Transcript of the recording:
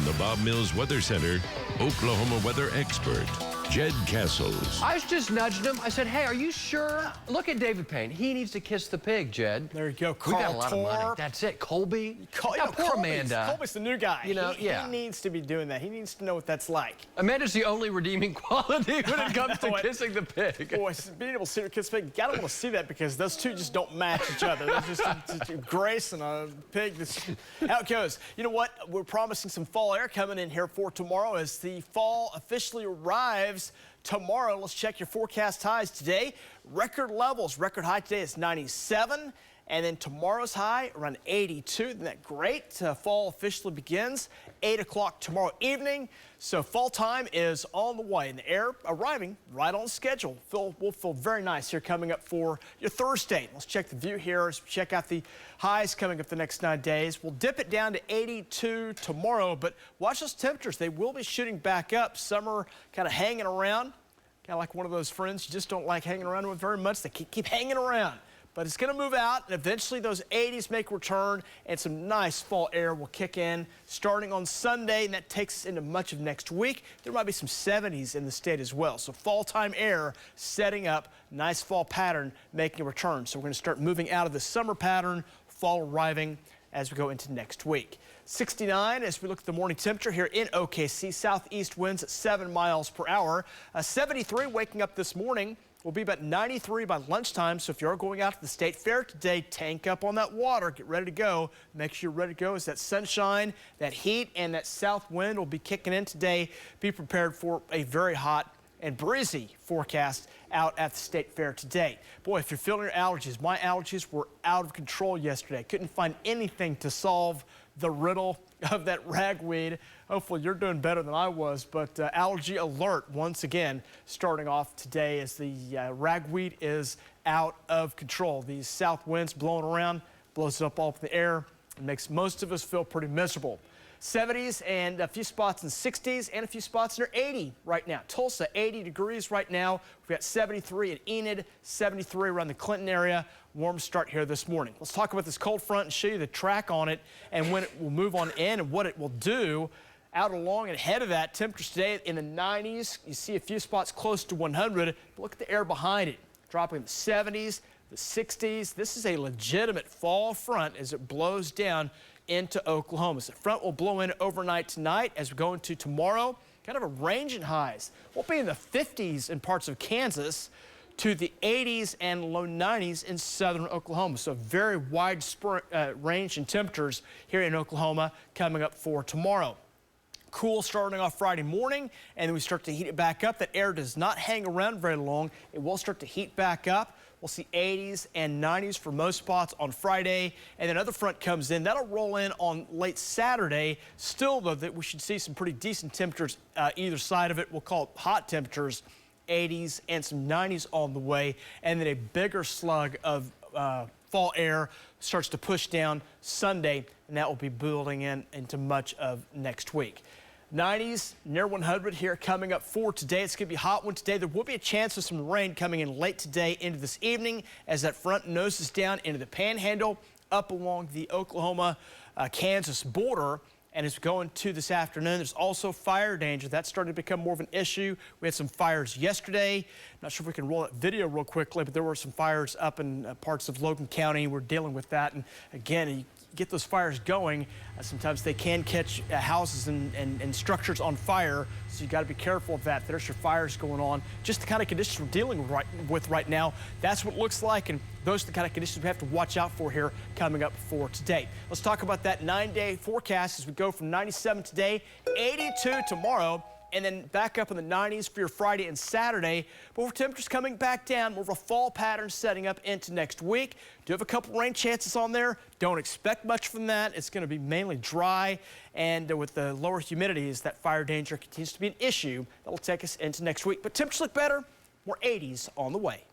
From the Bob Mills Weather Center, Oklahoma weather expert, Jed Castles. I was just nudging him. I said, hey, are you sure? Look at David Payne. He needs to kiss the pig, Jed. There you go. We got a lot of money. That's it. Colby. Poor Amanda. Colby's the new guy. You know, he needs to be doing that. He needs to know what that's like. Amanda's the only redeeming quality when it comes to kissing the pig. Boy, being able to see her kiss the pig, you gotta want to see that because those two just don't match each other. There's just a Grace and a pig. That's how it goes. You know what? We're promising some fall air coming in here for tomorrow as the fall officially arrives tomorrow. Let's check your forecast highs today. Record levels. Record high today is 97. And then tomorrow's high around 82. Isn't that great? Fall officially begins 8 o'clock tomorrow evening. So fall time is on the way and the air arriving right on schedule. Will feel very nice here coming up for your Thursday. Let's check the view here as we check out the highs coming up the next 9 days. We'll dip it down to 82 tomorrow, but watch those temperatures. They will be shooting back up. Summer kind of hanging around. Kind of like one of those friends you just don't like hanging around with very much. They keep hanging around. But it's going to move out, and eventually those 80s make a return, and some nice fall air will kick in starting on Sunday, and that takes us into much of next week. There might be some 70s in the state as well. So fall-time air setting up, nice fall pattern making a return. So we're going to start moving out of the summer pattern, fall arriving as we go into next week. 69 as we look at the morning temperature here in OKC. Southeast winds at 7 miles per hour. 73 waking up this morning. Will be about 93 by lunchtime, so if you are going out to the state fair today, tank up on that water, get ready to go. Make sure you're ready to go as that sunshine, that heat, and that south wind will be kicking in today. Be prepared for a very hot and breezy forecast out at the state fair today. Boy, if you're feeling your allergies, my allergies were out of control yesterday. Couldn't find anything to solve the riddle of that ragweed. Hopefully you're doing better than I was, but allergy alert once again starting off today as the ragweed is out of control. These south winds blowing around, blows it up all up in the air, and makes most of us feel pretty miserable. 70s and a few spots in 60s and a few spots near 80 right now. Tulsa, 80 degrees right now. We've got 73 at Enid, 73 around the Clinton area. Warm start here this morning. Let's talk about this cold front and show you the track on it and when it will move on in and what it will do. Out along and ahead of that, temperatures today in the 90s. You see a few spots close to 100. But look at the air behind it. Dropping in the 70s, the 60s. This is a legitimate fall front as it blows down into Oklahoma. So the front will blow in overnight tonight as we go into tomorrow. Kind of a range in highs. We'll be in the 50s in parts of Kansas to the 80s and low 90s in southern Oklahoma. So very wide range in temperatures here in Oklahoma coming up for tomorrow. Cool starting off Friday morning, and then we start to heat it back up. That air does not hang around very long. It will start to heat back up. We'll see 80s and 90s for most spots on Friday, and then another front comes in. That'll roll in on late Saturday. Still, though, that we should see some pretty decent temperatures either side of it. We'll call it hot temperatures, 80s and some 90s on the way, and then a bigger slug of fall air starts to push down Sunday, and that will be building into much of next week. 90s near 100 here coming up for today. It's going to be a hot one today. There will be a chance of some rain coming in late today into this evening as that front noses down into the panhandle up along the Oklahoma-Kansas border. And it's going to this afternoon. There's also fire danger. That's starting to become more of an issue. We had some fires yesterday. Not sure if we can roll that video real quickly, but there were some fires up in parts of Logan County. We're dealing with that. And again, you get those fires going, sometimes they can catch houses and structures on fire. So you got to be careful of that. There's your fires going on. Just the kind of conditions we're dealing with right now. That's what it looks like. And those are the kind of conditions we have to watch out for here coming up for today. Let's talk about that 9-day forecast as we go from 97 today, 82 tomorrow, and then back up in the 90s for your Friday and Saturday. But with temperatures coming back down, more of a fall pattern setting up into next week. Do have a couple rain chances on there. Don't expect much from that. It's going to be mainly dry, and with the lower humidities, that fire danger continues to be an issue. That'll take us into next week. But temperatures look better. More 80s on the way.